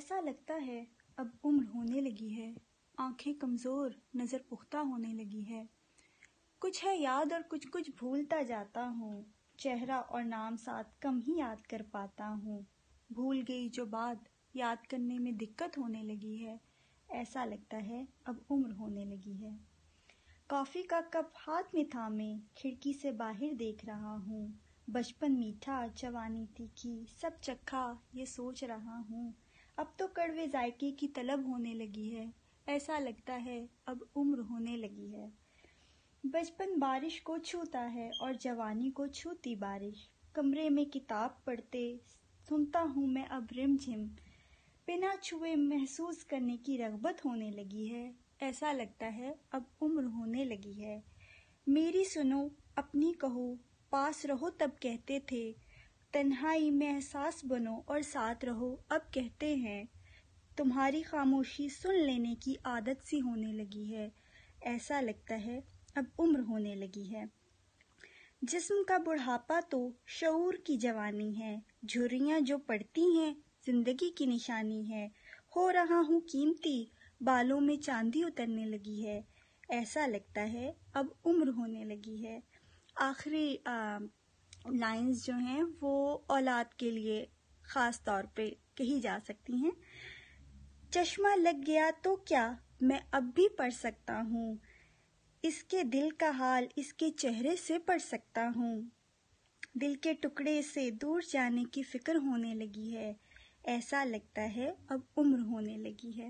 ایسا لگتا ہے اب عمر ہونے لگی ہے، آنکھیں کمزور، نظر پختہ ہونے لگی ہے۔ کچھ ہے یاد اور کچھ بھولتا جاتا ہوں، چہرہ اور نام ساتھ کم ہی یاد کر پاتا ہوں۔ بھول گئی جو بات یاد کرنے میں دقت ہونے لگی ہے، ایسا لگتا ہے اب عمر ہونے لگی ہے۔ کافی کا کپ ہاتھ میں تھامے کھڑکی سے باہر دیکھ رہا ہوں، بچپن میٹھا، جوانی تیکھی، سب چکھا یہ سوچ رہا ہوں۔ اب تو کڑوے ذائقے کی طلب ہونے لگی ہے، ایسا لگتا ہے اب عمر ہونے لگی ہے۔ بچپن بارش کو چھوتا ہے اور جوانی کو چھوتی بارش، کمرے میں کتاب پڑھتے سنتا ہوں میں اب رم جھم، بنا چھوئے محسوس کرنے کی رغبت ہونے لگی ہے، ایسا لگتا ہے اب عمر ہونے لگی ہے۔ میری سنو اپنی کہو پاس رہو تب کہتے تھے، تنہائی میں احساس بنو اور ساتھ رہو اب کہتے ہیں، تمہاری خاموشی سن لینے کی عادت سی ہونے لگی ہے، ایسا لگتا ہے اب عمر ہونے لگی ہے۔ جسم کا بڑھاپا تو شعور کی جوانی ہے، جھریاں جو پڑتی ہیں زندگی کی نشانی ہے، ہو رہا ہوں قیمتی، بالوں میں چاندی اترنے لگی ہے، ایسا لگتا ہے اب عمر ہونے لگی ہے۔ آخری لائنز جو ہیں وہ اولاد کے لیے خاص طور پہ کہی جا سکتی ہیں۔ چشمہ لگ گیا تو کیا میں اب بھی پڑھ سکتا ہوں، اس کے دل کا حال اس کے چہرے سے پڑھ سکتا ہوں، دل کے ٹکڑے سے دور جانے کی فکر ہونے لگی ہے، ایسا لگتا ہے اب عمر ہونے لگی ہے۔